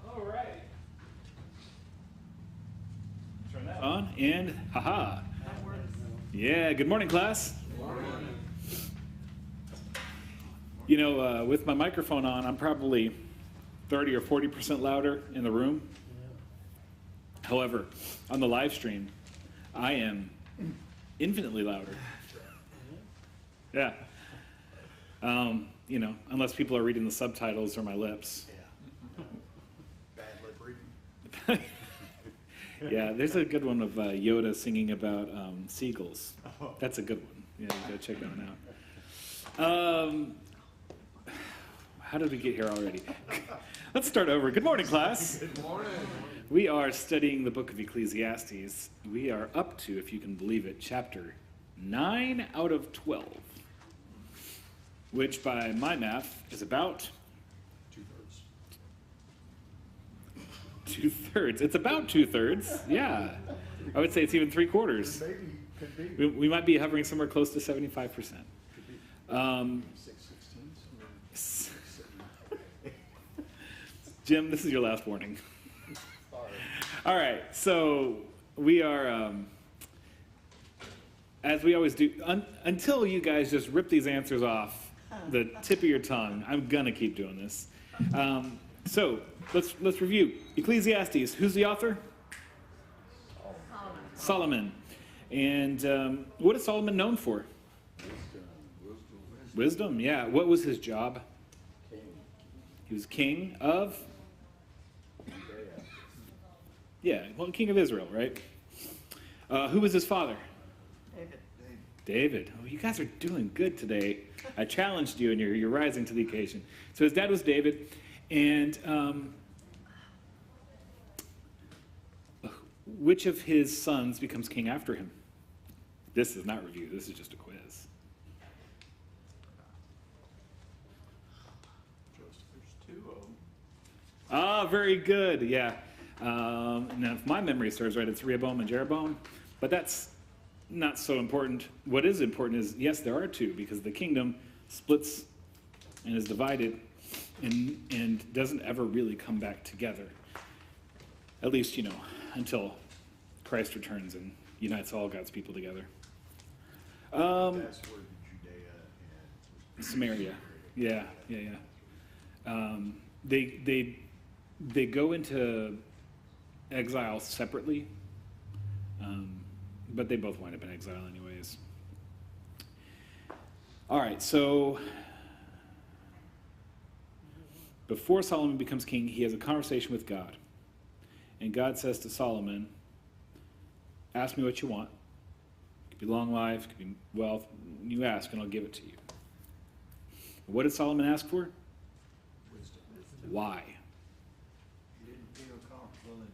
All right. Turn that on and haha. Yeah, good morning, class. You know, with my microphone on, I'm probably 30 or 40% louder in the room. However, on the live stream, I am infinitely louder. Yeah. You know, unless people are reading the subtitles or my lips. Bad lip reading. Yeah, there's a good one of Yoda singing about seagulls. That's a good one. Yeah, you gotta check that one out. How did we get here already? Let's start over. Good morning, class. Good morning. We are studying the book of Ecclesiastes. We are up to, if you can believe it, chapter 9 out of 12, which by my math is about 2/3. It's about 2/3. Yeah. I would say it's even 3/4. Maybe, could be. We might be hovering somewhere close to 75%. Could be. 6/16. Jim, this is your last warning. Sorry. All right, so we are, as we always do, until you guys just rip these answers off the tip of your tongue, I'm gonna keep doing this. So let's review. Ecclesiastes, who's the author? Solomon. And what is Solomon known for? Wisdom, yeah. What was his job? He was king of? Yeah, well, king of Israel, right? Who was his father? David. Oh, you guys are doing good today. I challenged you, and you're rising to the occasion. So his dad was David, and which of his sons becomes king after him? This is not review. This is just a quiz. There's two of them. Ah, very good. Yeah. Now, if my memory serves right, it's Rehoboam and Jeroboam, but that's not so important. What is important is, yes, there are two, because the kingdom splits and is divided and doesn't ever really come back together. At least, you know, until Christ returns and unites all God's people together. That's where Judea and Samaria. Yeah. They go into exile separately, but they both wind up in exile anyways. All right, so before Solomon becomes king, he has a conversation with God. And God says to Solomon, ask me what you want. It could be long life, it could be wealth. You ask and I'll give it to you. What did Solomon ask for? wisdom. Why? He didn't feel comfortable in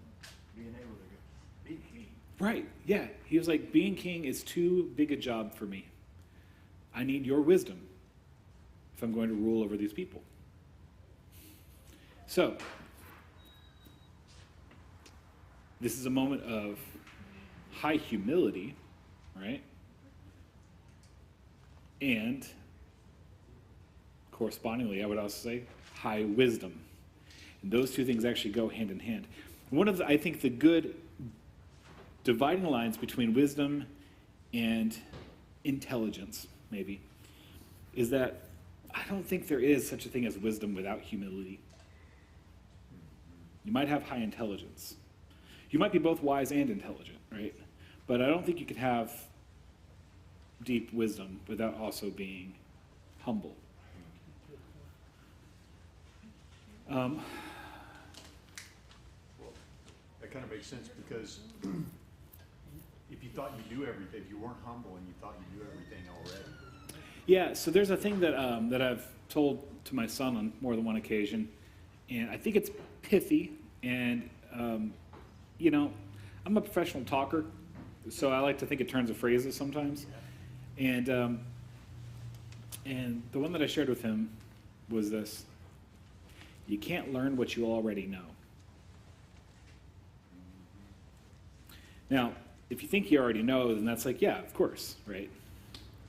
being able to be king. Right, yeah. He was like, being king is too big a job for me. I need your wisdom if I'm going to rule over these people. So, this is a moment of high humility, right? And correspondingly, I would also say high wisdom. And those two things actually go hand in hand. One of the, I think the good dividing lines between wisdom and intelligence, maybe, is that I don't think there is such a thing as wisdom without humility. You might have high intelligence. You might be both wise and intelligent, right? But I don't think you could have deep wisdom without also being humble. Well, that kind of makes sense because if you thought you knew everything, if you weren't humble and you thought you knew everything already. Yeah, so there's a thing that that I've told to my son on more than one occasion, and I think it's pithy. And you know, I'm a professional talker, so I like to think in terms of phrases sometimes. And the one that I shared with him was this: you can't learn what you already know. Now, if you think you already know, then that's like, yeah, of course, right?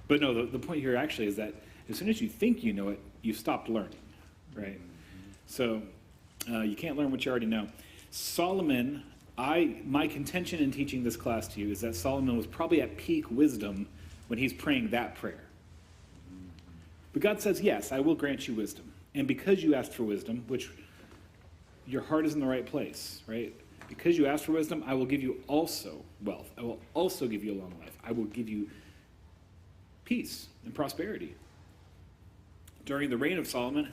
But no, the point here actually is that as soon as you think you know it, you've stopped learning, right? So you can't learn what you already know. Solomon, my contention in teaching this class to you is that Solomon was probably at peak wisdom when he's praying that prayer. But God says, yes, I will grant you wisdom. And because you asked for wisdom, which your heart is in the right place, right? Because you asked for wisdom, I will give you also wealth. I will also give you a long life. I will give you peace and prosperity. During the reign of Solomon,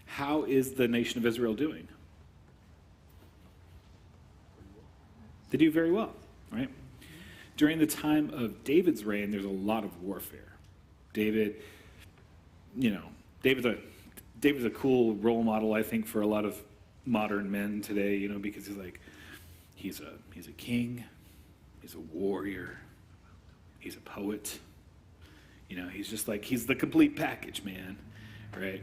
how is the nation of Israel doing? They do very well, right? During the time of David's reign, there's a lot of warfare. David's a cool role model, I think, for a lot of modern men today, you know, because he's a king, he's a warrior, he's a poet. You know, he's the complete package, man, right?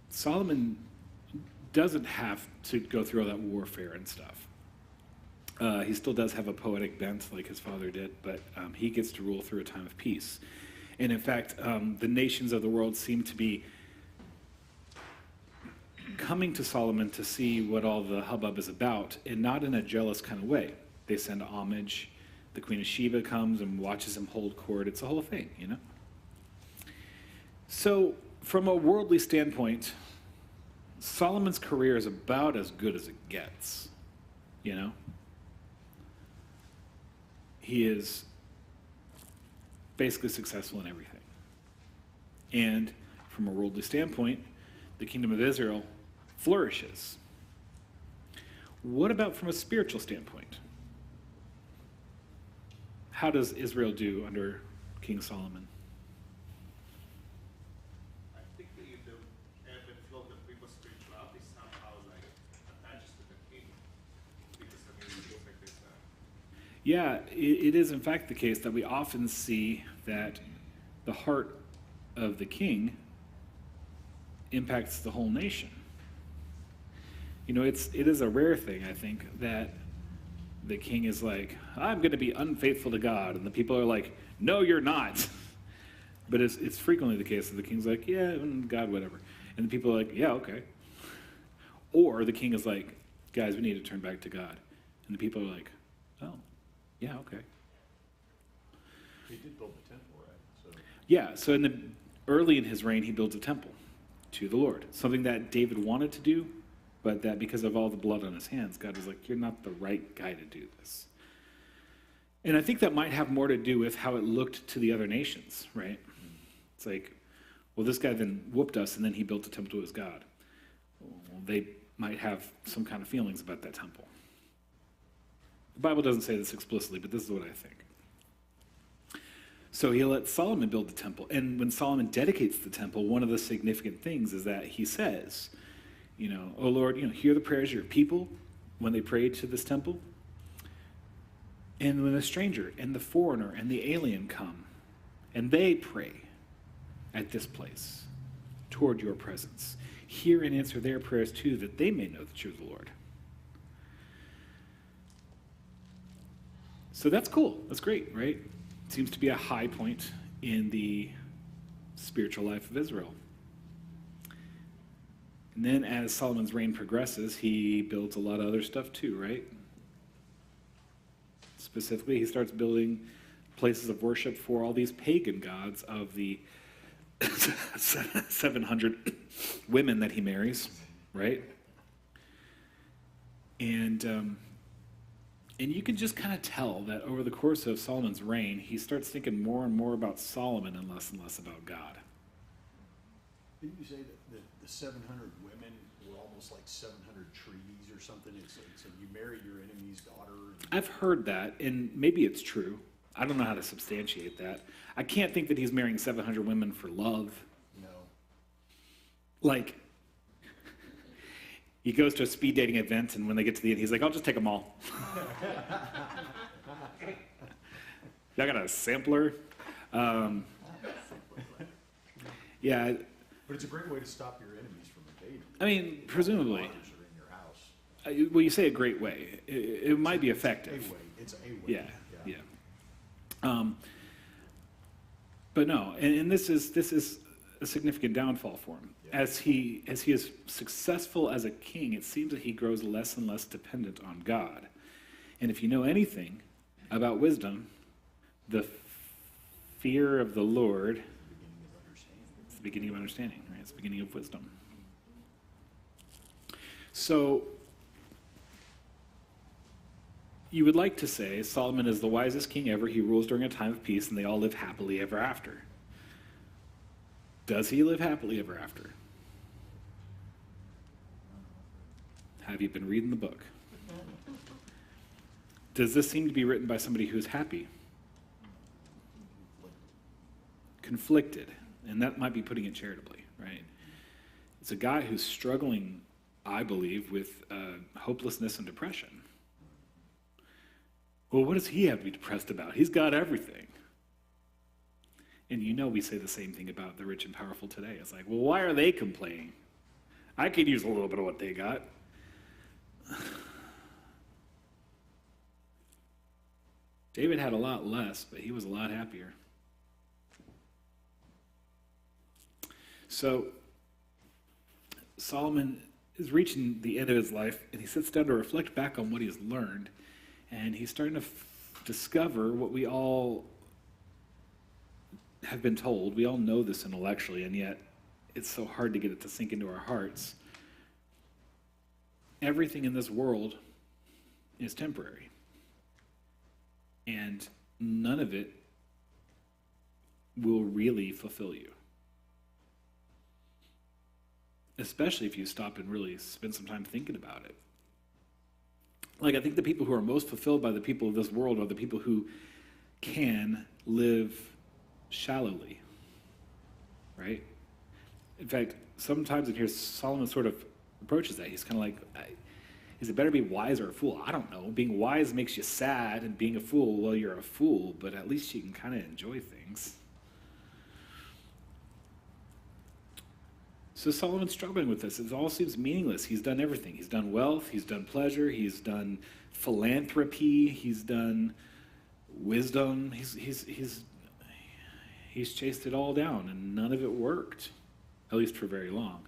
Solomon doesn't have to go through all that warfare and stuff. He still does have a poetic bent like his father did, but he gets to rule through a time of peace. And in fact, the nations of the world seem to be coming to Solomon to see what all the hubbub is about, and not in a jealous kind of way. They send homage. The Queen of Sheba comes and watches him hold court. It's a whole thing, you know? So, from a worldly standpoint, Solomon's career is about as good as it gets, you know? He is basically successful in everything. And from a worldly standpoint, the kingdom of Israel flourishes. What about from a spiritual standpoint? How does Israel do under King Solomon? I think the ebb and flow that people's spirituality somehow attaches to the king. Because it feels like this. Yeah, it is in fact the case that we often see that the heart of the king impacts the whole nation. You know, it is a rare thing, I think, that the king is like, I'm going to be unfaithful to God, and the people are like, no, you're not. But it's frequently the case that the king's like, yeah, God, whatever. And the people are like, yeah, okay. Or the king is like, guys, we need to turn back to God. And the people are like, oh, yeah, okay. He did build the temple, right? So Yeah, so early in his reign, he builds a temple to the Lord. Something that David wanted to do, but that because of all the blood on his hands, God was like, you're not the right guy to do this. And I think that might have more to do with how it looked to the other nations, right? It's like, well, this guy then whooped us, and then he built a temple to his God. Well, they might have some kind of feelings about that temple. The Bible doesn't say this explicitly, but this is what I think. So he let Solomon build the temple. And when Solomon dedicates the temple, one of the significant things is that he says, you know, oh Lord, you know, hear the prayers of your people when they pray to this temple. And when the stranger and the foreigner and the alien come, and they pray at this place toward your presence, hear and answer their prayers too, that they may know that you're the Lord. So that's cool. That's great, right? Seems to be a high point in the spiritual life of Israel. And then as Solomon's reign progresses, he builds a lot of other stuff too, right? Specifically, he starts building places of worship for all these pagan gods of the 700 women that he marries, right? And you can just kind of tell that over the course of Solomon's reign, he starts thinking more and more about Solomon and less about God. Didn't you say that the 700 women were almost like 700 treaties or something? It's like you marry your enemy's daughter. I've heard that, and maybe it's true. I don't know how to substantiate that. I can't think that he's marrying 700 women for love. No. Like, he goes to a speed dating event, and when they get to the end, he's like, I'll just take them all. Y'all got a sampler? Yeah, But it's a great way to stop your enemies from invading. I mean, presumably. Daughters are in your house. Well, you say a great way. It might be A effective. way. It's a way. Yeah. But no, and this is a significant downfall for him. Yeah. As he is successful as a king, it seems that he grows less and less dependent on God. And if you know anything about wisdom, the fear of the Lord is the beginning of understanding, right? It's the beginning of wisdom. So you would like to say Solomon is the wisest king ever. He rules during a time of peace, and they all live happily ever after. Does he live happily ever after? Have you been reading the book? Does this seem to be written by somebody who's happy? Conflicted. And that might be putting it charitably, right? It's a guy who's struggling, I believe, with hopelessness and depression. Well, what does he have to be depressed about? He's got everything. And you know we say the same thing about the rich and powerful today. It's like, well, why are they complaining? I could use a little bit of what they got. David had a lot less, but he was a lot happier. So Solomon is reaching the end of his life, and he sits down to reflect back on what he's learned. And he's starting to discover what we all have been told. We all know this intellectually, and yet it's so hard to get it to sink into our hearts. Everything in this world is temporary. And none of it will really fulfill you. Especially if you stop and really spend some time thinking about it. Like, I think the people who are most fulfilled by the people of this world are the people who can live shallowly, right? In fact, sometimes in here, Solomon sort of approaches that. He's kind of like, is it better to be wise or a fool? I don't know. Being wise makes you sad, and being a fool, well, you're a fool, but at least you can kind of enjoy things. So Solomon's struggling with this. It all seems meaningless. He's done everything. He's done wealth. He's done pleasure. He's done philanthropy. He's done wisdom. He's chased it all down, and none of it worked, at least for very long.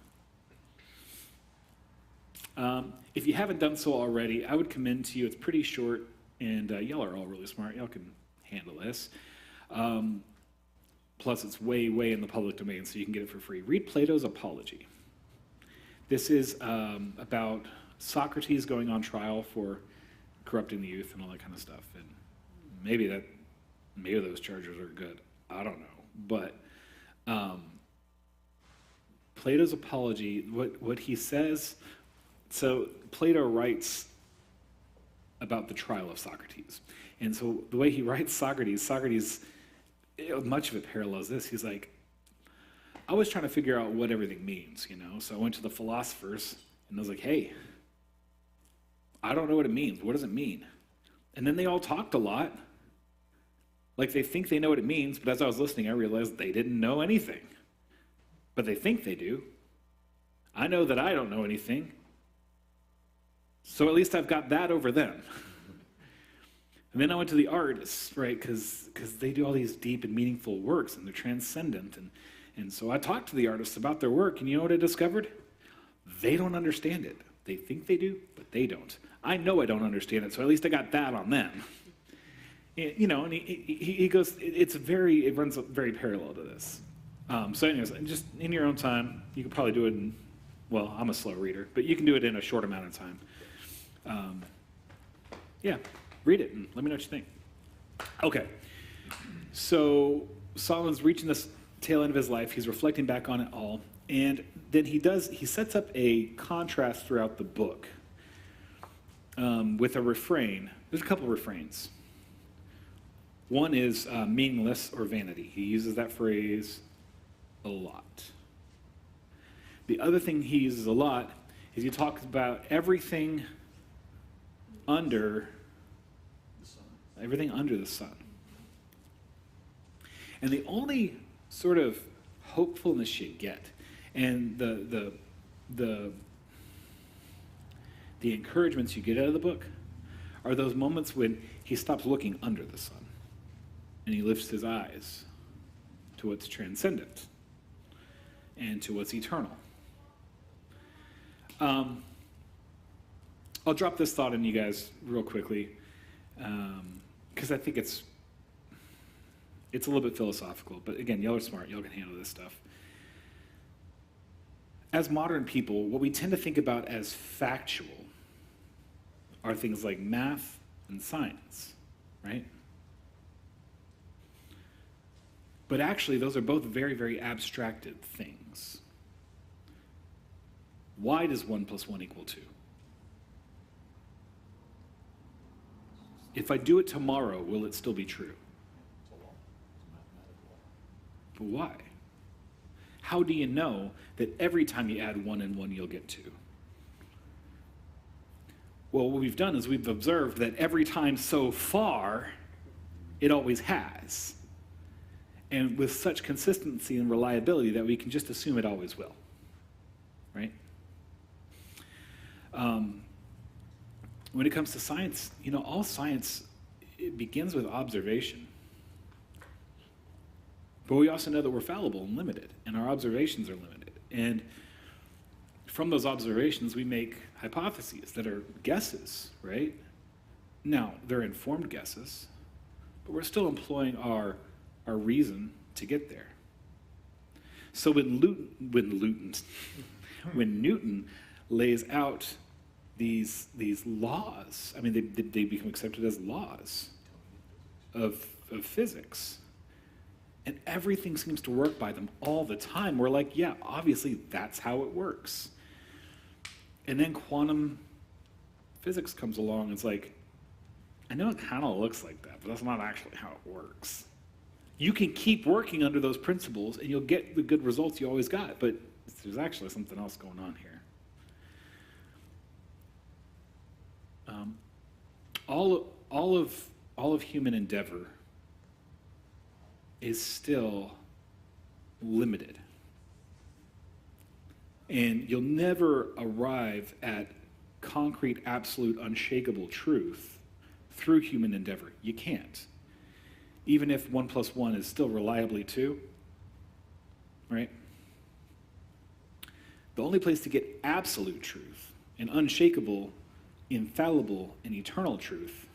If you haven't done so already, I would commend to you. It's pretty short, and y'all are all really smart. Y'all can handle this. Plus, it's way, way in the public domain, so you can get it for free. Read Plato's Apology. This is about Socrates going on trial for corrupting the youth and all that kind of stuff. And maybe those charges are good. I don't know. But Plato's Apology, what he says, so Plato writes about the trial of Socrates. And so the way he writes Socrates, much of it parallels this. He's like, I was trying to figure out what everything means, So I went to the philosophers, and I was like, hey, I don't know what it means. What does it mean? And then they all talked a lot. Like they think they know what it means, but as I was listening, I realized they didn't know anything. But they think they do. I know that I don't know anything. So at least I've got that over them. And then I went to the artists, right, because they do all these deep and meaningful works, and they're transcendent. And so I talked to the artists about their work, and you know what I discovered? They don't understand it. They think they do, but they don't. I know I don't understand it, so at least I got that on them. And, and he goes, it runs very parallel to this. So anyways, just in your own time, you could probably do it I'm a slow reader, but you can do it in a short amount of time. Yeah, read it and let me know what you think. Okay, so Solomon's reaching this tail end of his life. He's reflecting back on it all. And then he sets up a contrast throughout the book with a refrain. There's a couple refrains. One is meaningless or vanity. He uses that phrase a lot. The other thing he uses a lot is he talks about everything under the sun. And the only sort of hopefulness you get, and the encouragements you get out of the book, are those moments when he stops looking under the sun and he lifts his eyes to what's transcendent and to what's eternal. I'll drop this thought on you guys real quickly, because I think it's a little bit philosophical, but again, y'all are smart, y'all can handle this stuff. As modern people, what we tend to think about as factual are things like math and science, right? But actually, those are both very, very abstracted things. Why does 1 + 1 = 2? If I do it tomorrow, will it still be true? It's a law. It's a mathematical law. But why? How do you know that every time you add 1 and 1, you'll get 2? Well, what we've done is we've observed that every time so far, it always has. And with such consistency and reliability that we can just assume it always will. Right? When it comes to science, all science, it begins with observation. But we also know that we're fallible and limited, and our observations are limited. And from those observations, we make hypotheses that are guesses, right? Now, they're informed guesses, but we're still employing our reason to get there. So when Newton lays out these laws, I mean, they become accepted as laws of physics. And everything seems to work by them all the time. We're like, yeah, obviously that's how it works. And then quantum physics comes along and it's like, I know it kind of looks like that, but that's not actually how it works. You can keep working under those principles and you'll get the good results you always got, but there's actually something else going on here. All of human endeavor is still limited. And you'll never arrive at concrete, absolute, unshakable truth through human endeavor. You can't. Even if 1 + 1 is still reliably 2, right? The only place to get absolute truth and unshakable, infallible, and eternal truth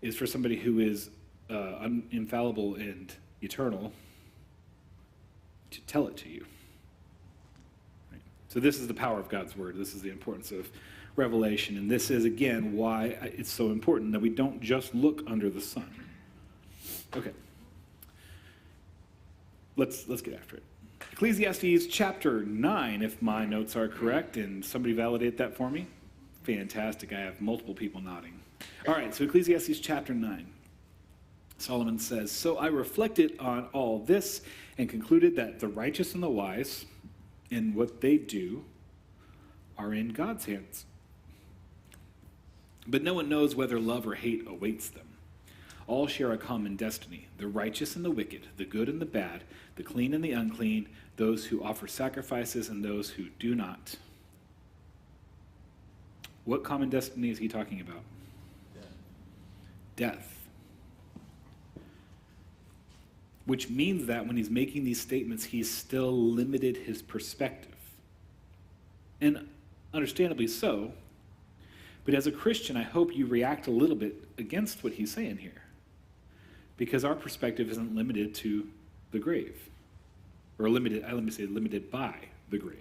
is for somebody who is infallible and eternal to tell it to you. Right? So this is the power of God's word. This is the importance of revelation. And this is, again, why it's so important that we don't just look under the sun. Okay. Let's get after it. Ecclesiastes chapter 9, if my notes are correct, and somebody validate that for me. Fantastic. I have multiple people nodding. All right, so Ecclesiastes chapter 9. Solomon says, "So I reflected on all this and concluded that the righteous and the wise and what they do are in God's hands. But no one knows whether love or hate awaits them. All share a common destiny, the righteous and the wicked, the good and the bad, the clean and the unclean, those who offer sacrifices and those who do not." What common destiny is he talking about? Death. Which means that when he's making these statements, he's still limited his perspective. And understandably so. But as a Christian, I hope you react a little bit against what he's saying here. Because our perspective isn't limited to the grave. Or limited, let me say limited by the grave.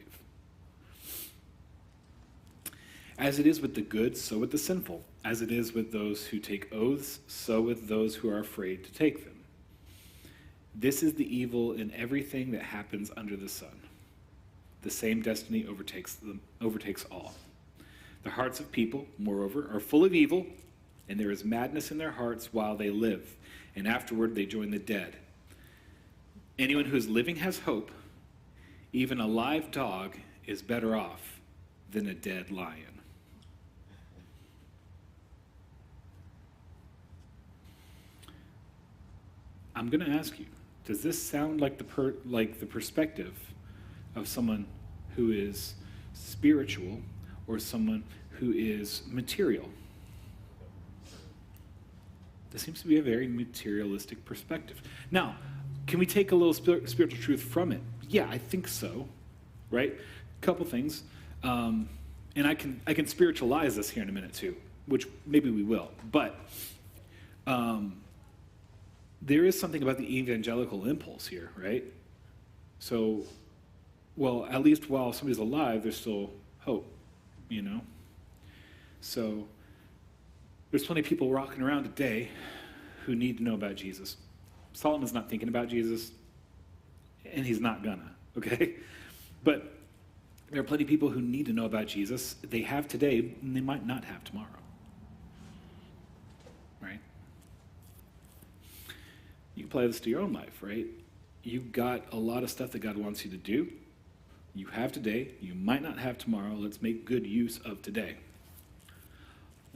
As it is with the good, so with the sinful. As it is with those who take oaths, so with those who are afraid to take them. This is the evil in everything that happens under the sun. The same destiny overtakes all. The hearts of people, moreover, are full of evil, and there is madness in their hearts while they live, and afterward they join the dead. Anyone who is living has hope. Even a live dog is better off than a dead lion. I'm going to ask you, does this sound like the perspective of someone who is spiritual or someone who is material? This seems to be a very materialistic perspective. Now, can we take a little spiritual truth from it? Yeah, I think so, right? A couple things. And I can spiritualize this here in a minute too, which maybe we will. But there is something about the evangelical impulse here, right? So, well, at least while somebody's alive, there's still hope, you know? So there's plenty of people walking around today who need to know about Jesus. Solomon's not thinking about Jesus, and he's not gonna, okay? But there are plenty of people who need to know about Jesus. They have today, and they might not have tomorrow, right? You can apply this to your own life, right? You've got a lot of stuff that God wants you to do. You have today. You might not have tomorrow. Let's make good use of today.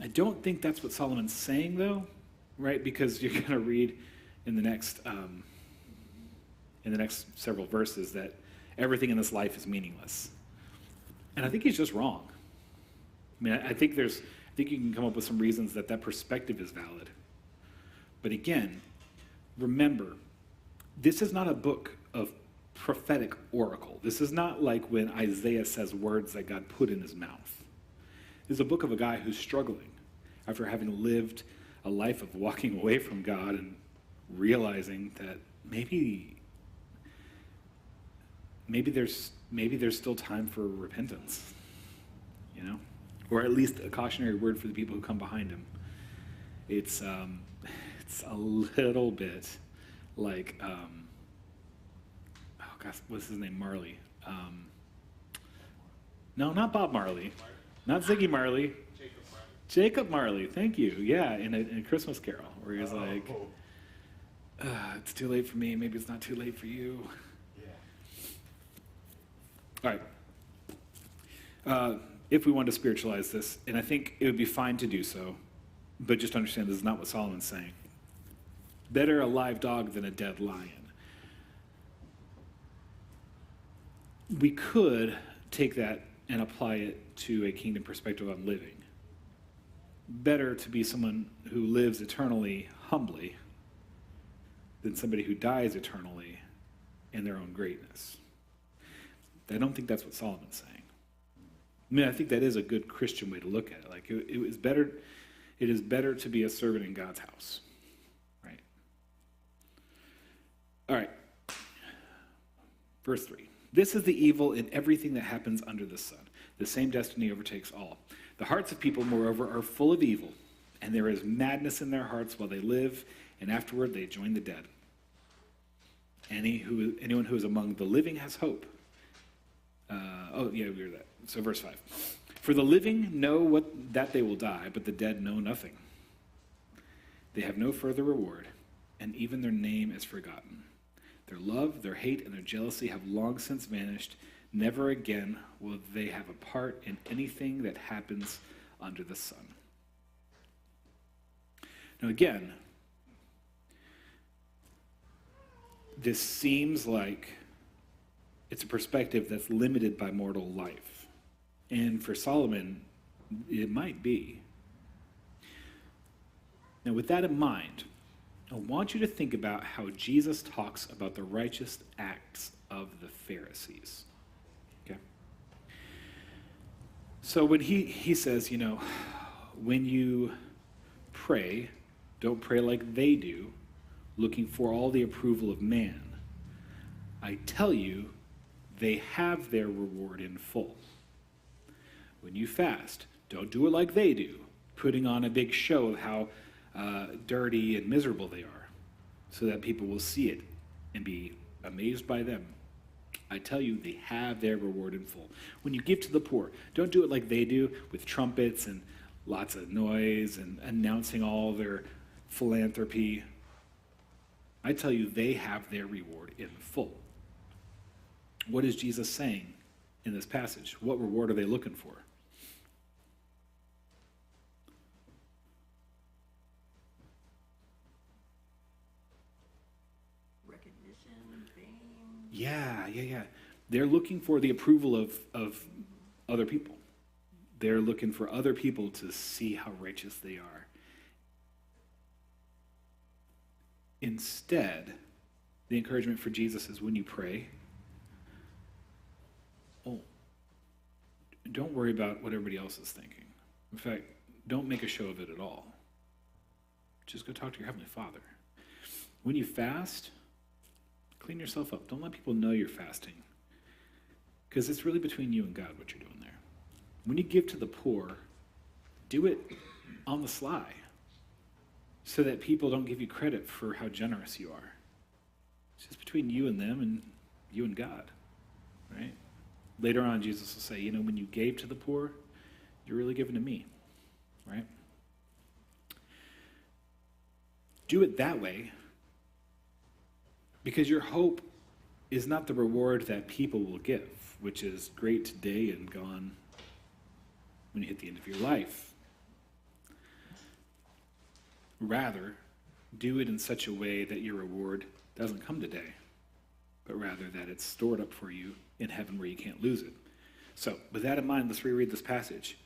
I don't think that's what Solomon's saying, though, right? Because you're going to read in the next several verses that everything in this life is meaningless, and I think he's just wrong. I mean, I think you can come up with some reasons that perspective is valid, but again, remember, this is not a book of prophetic oracle. This is not like when Isaiah says words that God put in his mouth. This is a book of a guy who's struggling after having lived a life of walking away from God and realizing that maybe there's still time for repentance, you know, or at least a cautionary word for the people who come behind him. It's a little bit like, oh gosh, what's his name? Marley. No, not Bob Marley, not Ziggy Marley. Jacob Marley. Thank you. Yeah, in a Christmas Carol, where he was like, "It's too late for me. Maybe it's not too late for you." Yeah. All right. If we want to spiritualize this, and I think it would be fine to do so, but just understand this is not what Solomon's saying. Better a live dog than a dead lion. We could take that and apply it to a kingdom perspective on living. Better to be someone who lives eternally humbly than somebody who dies eternally in their own greatness. I don't think that's what Solomon's saying. I mean, I think that is a good Christian way to look at it. Like, it is better to be a servant in God's house, right? All right. Verse 3. This is the evil in everything that happens under the sun. The same destiny overtakes all. The hearts of people, moreover, are full of evil, and there is madness in their hearts while they live, and afterward they join the dead. Anyone who is among the living has hope. We heard that. So verse 5. For the living know that they will die, but the dead know nothing. They have no further reward, and even their name is forgotten. Their love, their hate, and their jealousy have long since vanished. Never again will they have a part in anything that happens under the sun. Now again, this seems like it's a perspective that's limited by mortal life. And for Solomon, it might be. Now with that in mind, I want you to think about how Jesus talks about the righteous acts of the Pharisees. Okay? So when he says, when you pray, don't pray like they do, looking for all the approval of man. I tell you, they have their reward in full. When you fast, don't do it like they do, putting on a big show of how dirty and miserable they are, so that people will see it and be amazed by them. I tell you, they have their reward in full. When you give to the poor, don't do it like they do, with trumpets and lots of noise and announcing all their philanthropy. I tell you, they have their reward in full. What is Jesus saying in this passage? What reward are they looking for? Recognition, fame. Yeah. They're looking for the approval of other people. They're looking for other people to see how righteous they are. Instead, the encouragement for Jesus is when you pray, don't worry about what everybody else is thinking. In fact, don't make a show of it at all. Just go talk to your Heavenly Father. When you fast, clean yourself up. Don't let people know you're fasting, because it's really between you and God what you're doing there. When you give to the poor, do it on the sly, so that people don't give you credit for how generous you are. It's just between you and them and you and God, right? Later on, Jesus will say, when you gave to the poor, you're really giving to me, right? Do it that way, because your hope is not the reward that people will give, which is great today and gone when you hit the end of your life. Rather, do it in such a way that your reward doesn't come today, but rather that it's stored up for you in heaven where you can't lose it. So, with that in mind, let's reread this passage.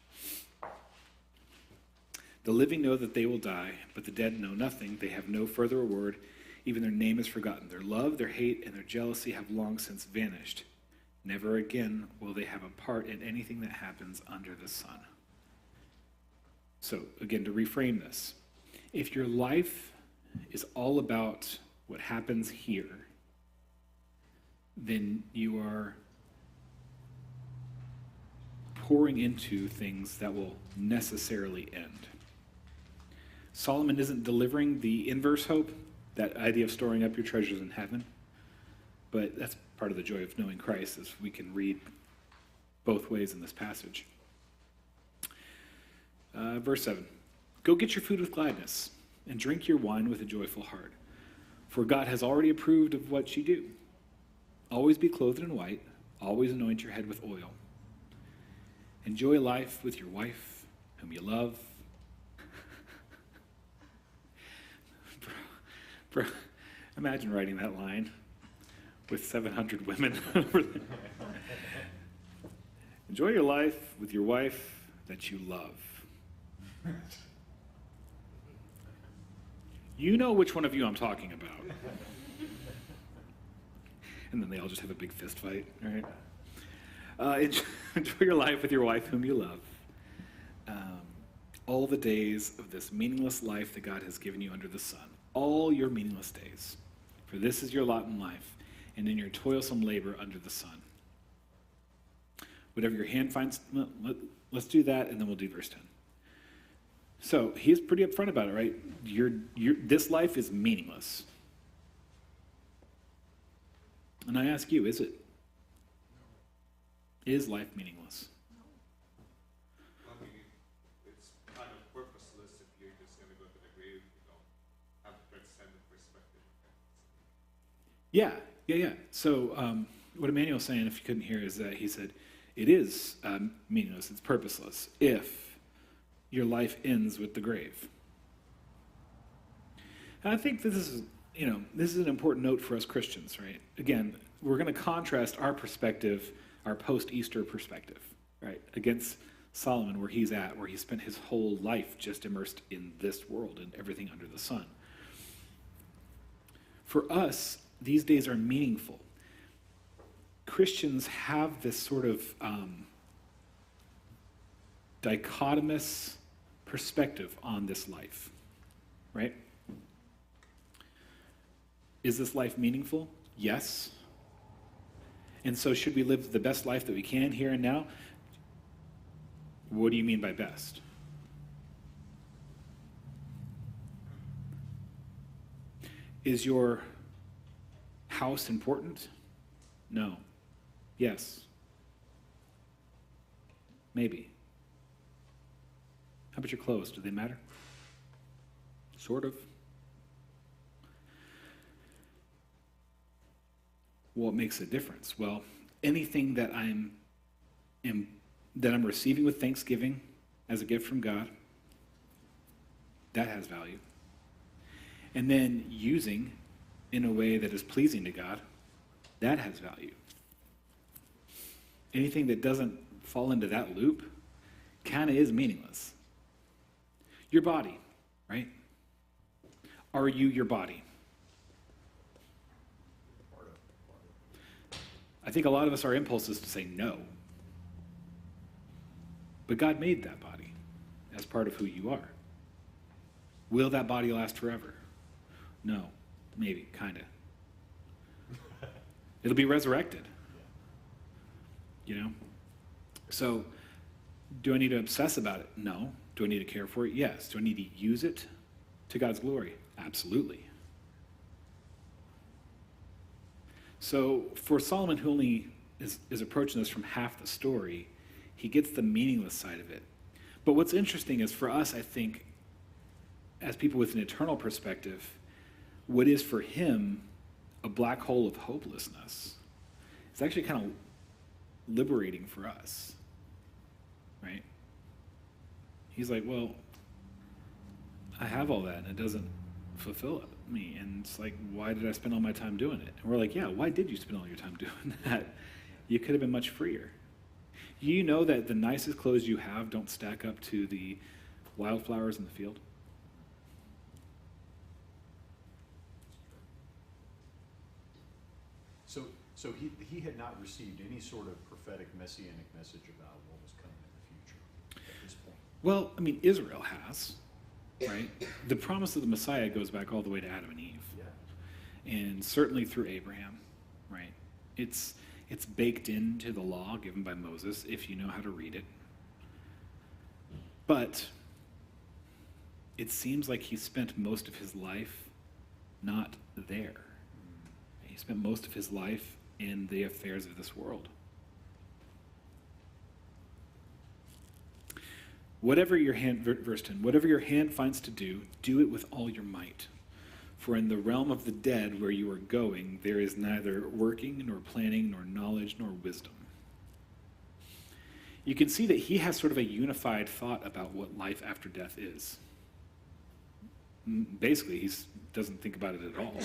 The living know that they will die, but the dead know nothing. They have no further reward. Even their name is forgotten. Their love, their hate, and their jealousy have long since vanished. Never again will they have a part in anything that happens under the sun. So, again, to reframe this, if your life is all about what happens here, then you are pouring into things that will necessarily end. Solomon isn't delivering the inverse hope, that idea of storing up your treasures in heaven, but that's part of the joy of knowing Christ, is we can read both ways in this passage. Verse 7, go get your food with gladness and drink your wine with a joyful heart, for God has already approved of what you do. Always be clothed in white, always anoint your head with oil. Enjoy life with your wife, whom you love. Bro, imagine writing that line with 700 women over there. Enjoy your life with your wife that you love. You know which one of you I'm talking about. And then they all just have a big fist fight, right? Enjoy your life with your wife whom you love. All the days of this meaningless life that God has given you under the sun. All your meaningless days. For this is your lot in life, and in your toilsome labor under the sun. Whatever your hand finds, let's do that, and then we'll do verse 10. So he's pretty upfront about it, right? This life is meaningless. And I ask you, is it? Is life meaningless? I mean, it's kind of purposeless if you're just going to go to the grave, have a transcendent perspective. Yeah. So what Emmanuel's saying, if you couldn't hear, is that he said, it is meaningless, it's purposeless, if your life ends with the grave. And I think this is an important note for us Christians, right? Again, we're going to contrast our perspective, our post-Easter perspective, right, against Solomon, where he's at, where he spent his whole life just immersed in this world and everything under the sun. For us, these days are meaningful. Christians have this sort of dichotomous perspective on this life, right? Is this life meaningful? Yes. And so should we live the best life that we can here and now? What do you mean by best? Is your house important? No. Yes. Maybe. How about your clothes? Do they matter? Sort of. What makes a difference? Well, anything that I'm receiving with thanksgiving as a gift from God, that has value. And then using in a way that is pleasing to God, that has value. Anything that doesn't fall into that loop kind of is meaningless. Your body, right? Are you your body? I think a lot of us, our impulse is to say no. But God made that body as part of who you are. Will that body last forever? No. Maybe, kind of. It'll be resurrected. You know? So, do I need to obsess about it? No. Do I need to care for it? Yes. Do I need to use it to God's glory? Absolutely. So for Solomon, who only is approaching this from half the story, he gets the meaningless side of it. But what's interesting is for us, I think, as people with an eternal perspective, what is for him a black hole of hopelessness, it's actually kind of liberating for us, right? He's like, well, I have all that and it doesn't fulfill me. And it's like, why did I spend all my time doing it? And we're like, yeah, why did you spend all your time doing that? You could have been much freer. You know that the nicest clothes you have don't stack up to the wildflowers in the field? So he had not received any sort of prophetic messianic message about what was coming in the future at this point. Well, I mean, Israel has, right? The promise of the Messiah goes back all the way to Adam and Eve. Yeah. And certainly through Abraham, right? It's baked into the law given by Moses, if you know how to read it. But it seems like he spent most of his life not there. He spent most of his life in the affairs of this world. Whatever your hand, verse 10, whatever your hand finds to do, do it with all your might. For in the realm of the dead where you are going, there is neither working, nor planning, nor knowledge, nor wisdom. You can see that he has sort of a unified thought about what life after death is. Basically, he doesn't think about it at all.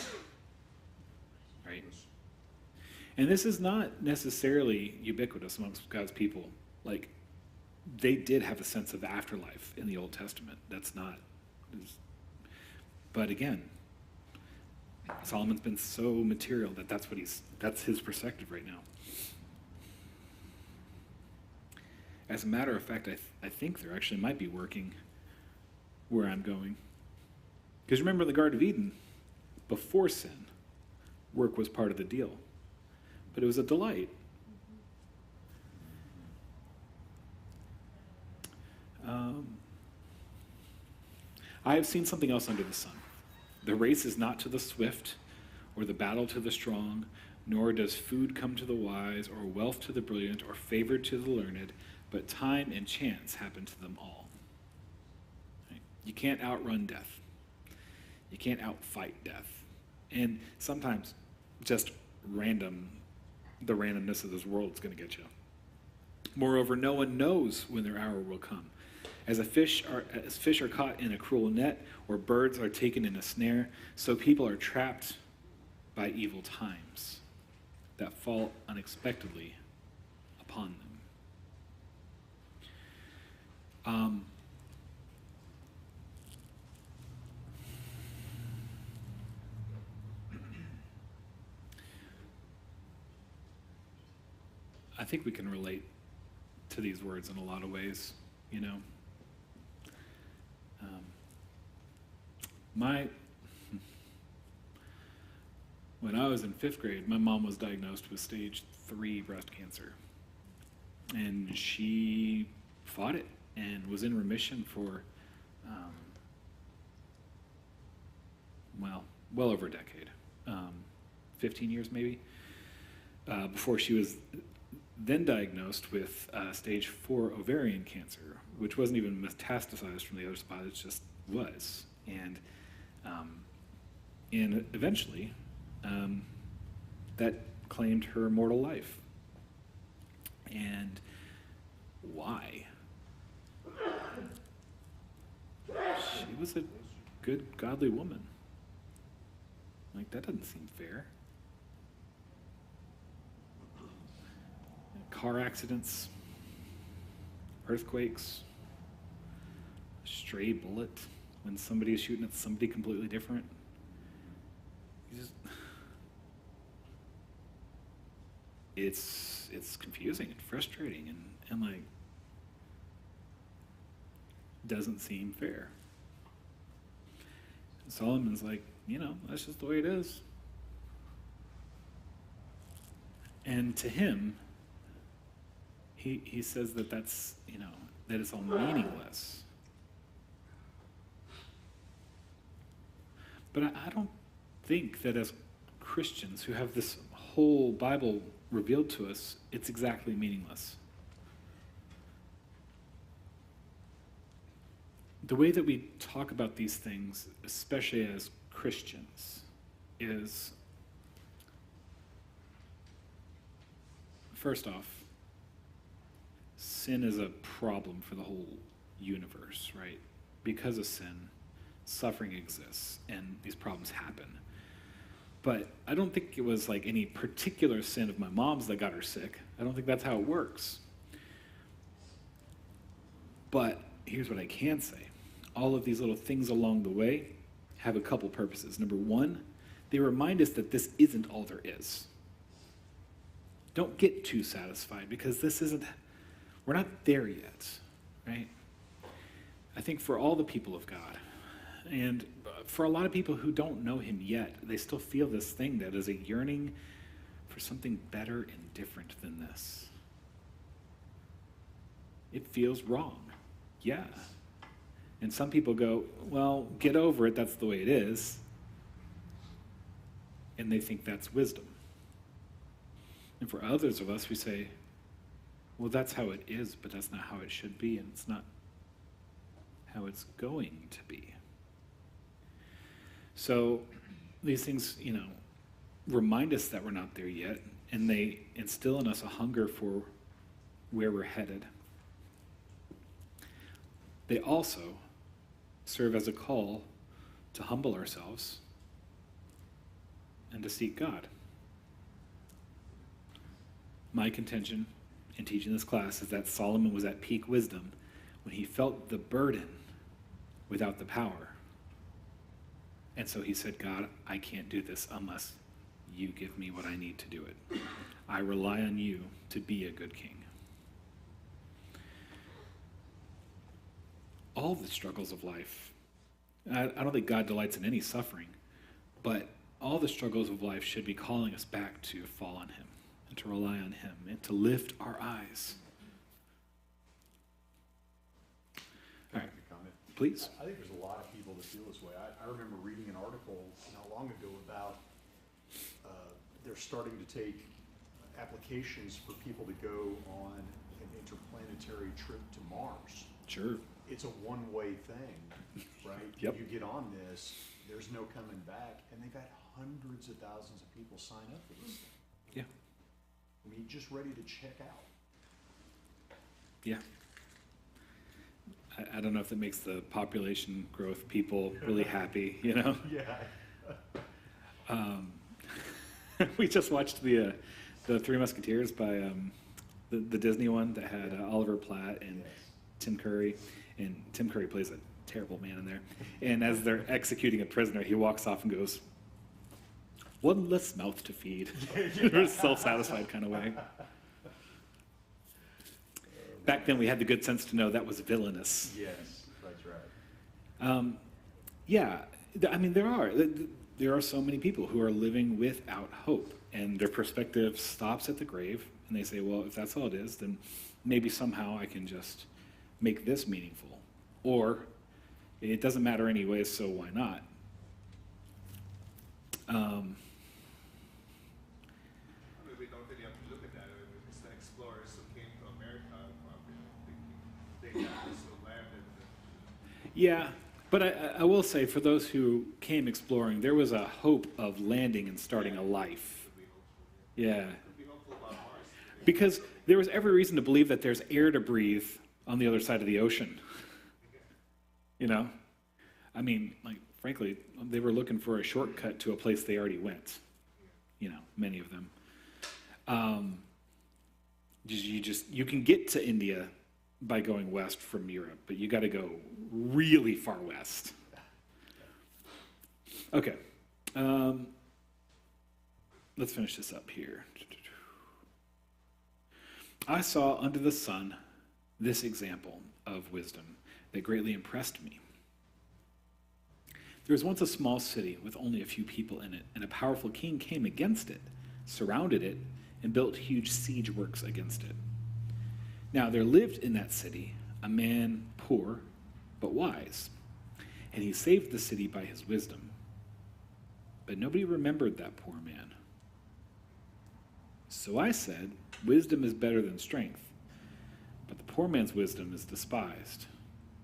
Right? And this is not necessarily ubiquitous amongst God's people. Like, they did have a sense of afterlife in the Old Testament. That's not. But again, Solomon's been so material that that's his perspective right now. As a matter of fact, I think there actually might be working where I'm going. Because remember the Garden of Eden, before sin, work was part of the deal. But it was a delight. I have seen something else under the sun. The race is not to the swift, or the battle to the strong, nor does food come to the wise, or wealth to the brilliant, or favor to the learned, but time and chance happen to them all. Right? You can't outrun death. You can't outfight death. And sometimes just the randomness of this world is going to get you. Moreover, no one knows when their hour will come. As fish are caught in a cruel net, or birds are taken in a snare, so people are trapped by evil times that fall unexpectedly upon them. I think we can relate to these words in a lot of ways. you know. My When I was in 5th grade, my mom was diagnosed with stage 3 breast cancer. And she fought it and was in remission for, well over a decade, 15 years maybe, before she was then diagnosed with stage 4 ovarian cancer, which wasn't even metastasized from the other spot, it just was. And eventually, that claimed her mortal life. And why? She was a good, godly woman. Like, that doesn't seem fair. Car accidents, earthquakes, a stray bullet when somebody is shooting at somebody completely different. You just, it's confusing and frustrating and like doesn't seem fair. And Solomon's like, that's just the way it is. And to him, he says that that's, that it's all meaningless. But I don't think that as Christians who have this whole Bible revealed to us, it's exactly meaningless. The way that we talk about these things, especially as Christians, is, first off, sin is a problem for the whole universe, right? Because of sin, suffering exists, and these problems happen. But I don't think it was like any particular sin of my mom's that got her sick. I don't think that's how it works. But here's what I can say. All of these little things along the way have a couple purposes. Number one, they remind us that this isn't all there is. Don't get too satisfied because we're not there yet, right? I think for all the people of God, and for a lot of people who don't know him yet, they still feel this thing that is a yearning for something better and different than this. It feels wrong. Yeah. And some people go, well, get over it, that's the way it is. And they think that's wisdom. And for others of us, we say, well, that's how it is, but that's not how it should be, and it's not how it's going to be. So these things, remind us that we're not there yet, and they instill in us a hunger for where we're headed. They also serve as a call to humble ourselves and to seek God. My contention in teaching this class is that Solomon was at peak wisdom when he felt the burden without the power. And so he said, God, I can't do this unless you give me what I need to do it. I rely on you to be a good king. All the struggles of life, I don't think God delights in any suffering, but all the struggles of life should be calling us back to fall on him and to rely on him and to lift our eyes. All right, Comment. please. I think there's a lot of people that feel this way. I remember reading an article not long ago about they're starting to take applications for people to go on an interplanetary trip to Mars. Sure. It's a one-way thing, right? Yep. You get on this, there's no coming back, and they've had hundreds of thousands of people sign up for this thing. Yeah. I mean, just ready to check out. Yeah. I don't know if that makes the population growth people really happy, Yeah. We just watched the Three Musketeers by the Disney one that had Oliver Platt and Tim Curry, and Tim Curry plays a terrible man in there. And as they're executing a prisoner, he walks off and goes, "One less mouth to feed." In a self-satisfied kind of way. back then we had the good sense to know that was villainous. Yes, that's right. Yeah, I mean, there are so many people who are living without hope, and their perspective stops at the grave, and they say, well, if that's all it is, then maybe somehow I can just make this meaningful. Or it doesn't matter anyway, so why not? I mean, we don't really have to look at that. I mean, it's the explorers who came to America, they got this land and Yeah, but I will say, for those who came exploring, there was a hope of landing and starting a life. Yeah. be hopeful about Mars. Because there was every reason to believe that there's air to breathe on the other side of the ocean. You know? I mean, like, frankly, they were looking for a shortcut to a place they already went. You know, many of them. You can get to India by going west from Europe, but you got to go really far west. Okay. Let's finish this up here. I saw under the sun this example of wisdom that greatly impressed me. There was once a small city with only a few people in it, and a powerful king came against it, surrounded it, and built huge siege works against it. Now there lived in that city a man poor but wise, and he saved the city by his wisdom. But nobody remembered that poor man. So I said, wisdom is better than strength, but the poor man's wisdom is despised,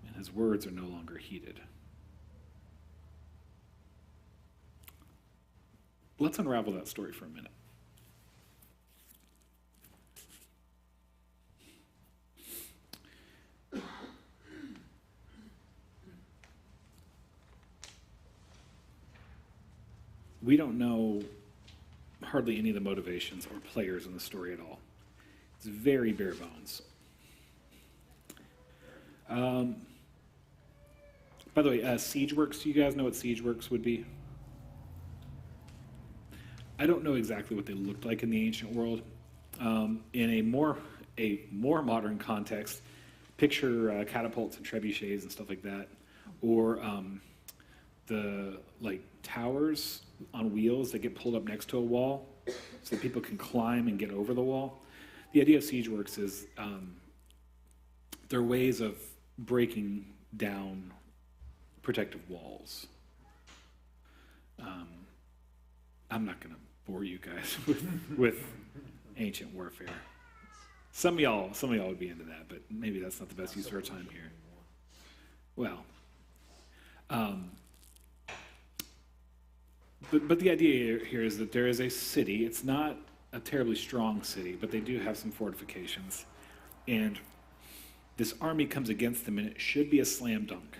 and his words are no longer heeded. Let's unravel that story for a minute. We don't know hardly any of the motivations or players in the story at all. It's very bare bones. By the way, SiegeWorks, do you guys know what SiegeWorks would be? I don't know exactly what they looked like in the ancient world. In a more modern context, picture catapults and trebuchets and stuff like that, or the towers on wheels that get pulled up next to a wall so that people can climb and get over the wall. The idea of SiegeWorks is they're ways of breaking down protective walls. I'm not going to bore you guys with ancient warfare. Some of y'all would be into that, but maybe that's not the best use of our time here. Well, but the idea here is that there is a city. It's not a terribly strong city, but they do have some fortifications. And this army comes against them, and it should be a slam dunk.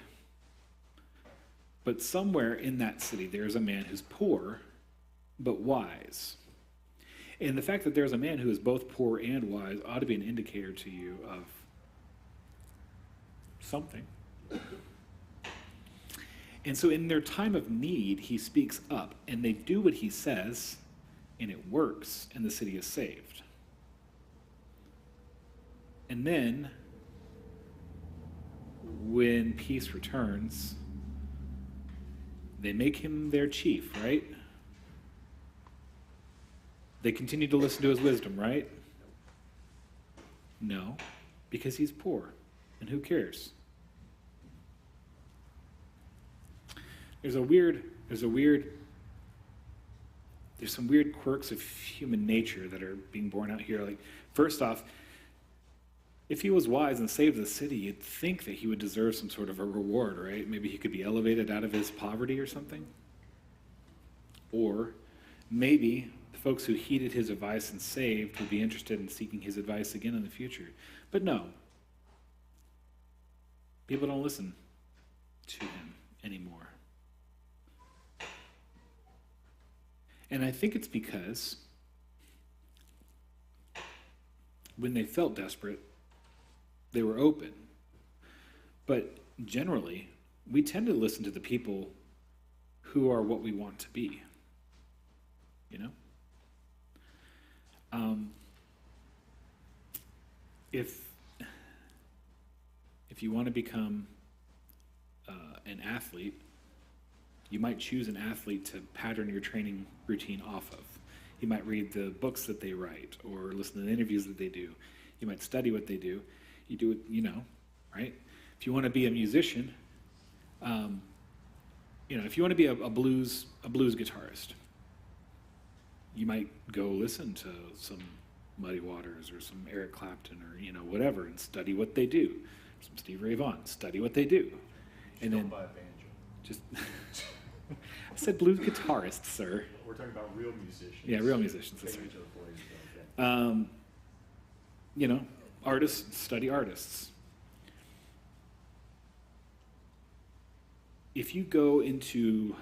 But somewhere in that city, there's a man who's poor, but wise. And the fact that there's a man who is both poor and wise ought to be an indicator to you of something. And so in their time of need, he speaks up, and they do what he says, and it works, and the city is saved. And then, when peace returns, they make him their chief, right? They continue to listen to his wisdom, right? No, because he's poor, and who cares? There's some weird quirks of human nature that are being born out here. Like, first off, if he was wise and saved the city, you'd think that he would deserve some sort of a reward, right? Maybe he could be elevated out of his poverty or something. Or maybe the folks who heeded his advice and saved would be interested in seeking his advice again in the future. But no. People don't listen to him anymore. And I think it's because when they felt desperate, they were open. But generally, we tend to listen to the people who are what we want to be. You know? if you want to become an athlete, you might choose an athlete to pattern your training routine off of. You might read the books that they write or listen to the interviews that they do. You might study what they do. You do it, right? If you want to be a musician, if you want to be a blues guitarist, you might go listen to some Muddy Waters or some Eric Clapton or whatever and study what they do. Some Steve Ray Vaughan, study what they do, and Don't then buy a banjo. just. I said blues guitarist, sir. We're talking about real musicians. Yeah, real musicians. That's right. Banjo players, okay. Artists study artists. If you go into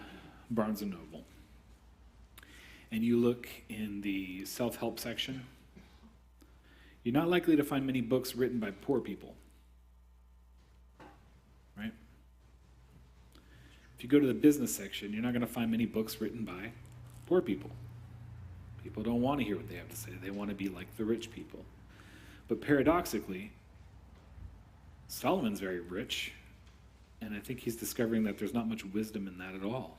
Barnes & Noble and you look in the self-help section, you're not likely to find many books written by poor people, right? If you go to the business section, you're not going to find many books written by poor people. People don't want to hear what they have to say. They want to be like the rich people. But paradoxically, Solomon's very rich, and I think he's discovering that there's not much wisdom in that at all.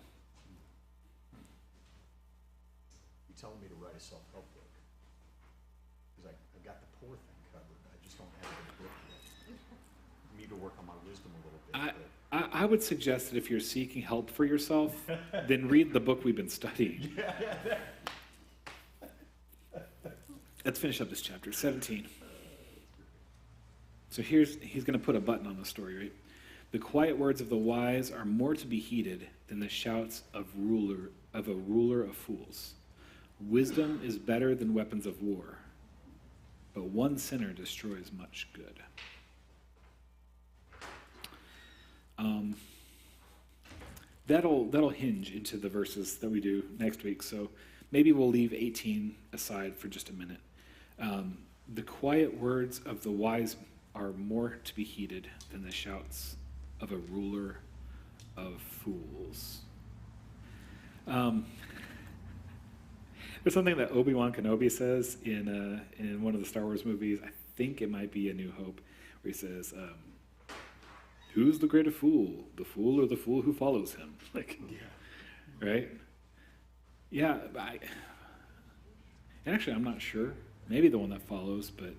You telling me to write a self-help book? Because I've got the poor thing covered. I just don't have a book yet. I need to work on my wisdom a little bit. I would suggest that if you're seeking help for yourself, then read the book we've been studying. Let's finish up this chapter, 17. So he's going to put a button on the story, right? The quiet words of the wise are more to be heeded than the shouts of a ruler of fools. Wisdom is better than weapons of war, but one sinner destroys much good. That'll hinge into the verses that we do next week. So maybe we'll leave 18 aside for just a minute. The quiet words of the wise are more to be heeded than the shouts of a ruler of fools. There's something that Obi-Wan Kenobi says in one of the Star Wars movies. I think it might be A New Hope, where he says, "Who's the greater fool, the fool or the fool who follows him?" Right? Yeah. Actually, I'm not sure. Maybe the one that follows, but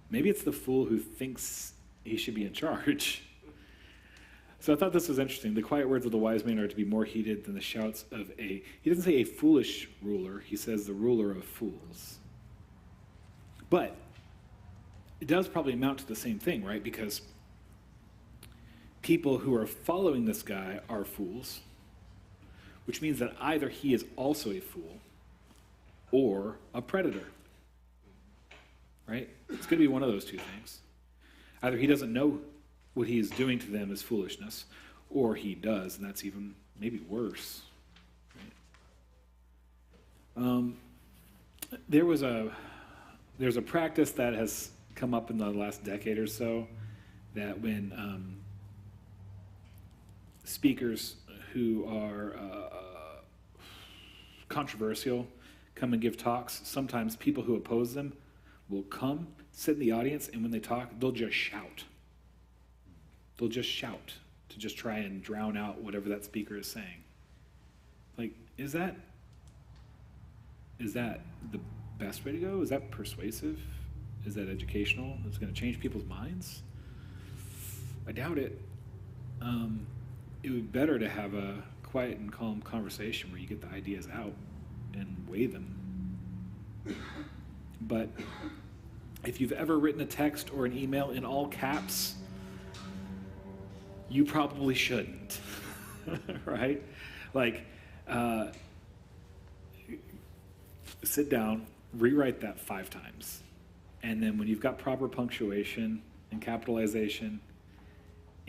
maybe it's the fool who thinks he should be in charge. So I thought this was interesting. The quiet words of the wise man are to be more heeded than the shouts of he doesn't say a foolish ruler, he says the ruler of fools. But it does probably amount to the same thing, right? Because people who are following this guy are fools, which means that either he is also a fool or a predator, right? It's going to be one of those two things. Either he doesn't know what he is doing to them is foolishness, or he does, and that's even maybe worse. Right? There's a practice that has come up in the last decade or so that when speakers who are controversial come and give talks, sometimes people who oppose them will come, sit in the audience, and when they talk, they'll just shout. They'll just shout to just try and drown out whatever that speaker is saying. Like, is that the best way to go? Is that persuasive? Is that educational? Is it going to change people's minds? I doubt it. It would be better to have a quiet and calm conversation where you get the ideas out and weigh them. But if you've ever written a text or an email in all caps, you probably shouldn't, right? Like, sit down, rewrite that 5 times. And then when you've got proper punctuation and capitalization,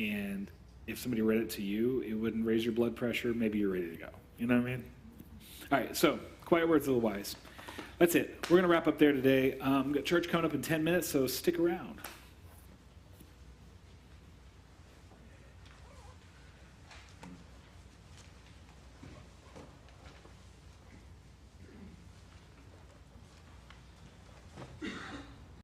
and if somebody read it to you, it wouldn't raise your blood pressure, maybe you're ready to go. You know what I mean? All right, so quiet words of the wise. That's it. We're going to wrap up there today. We've got church coming up in 10 minutes, so stick around.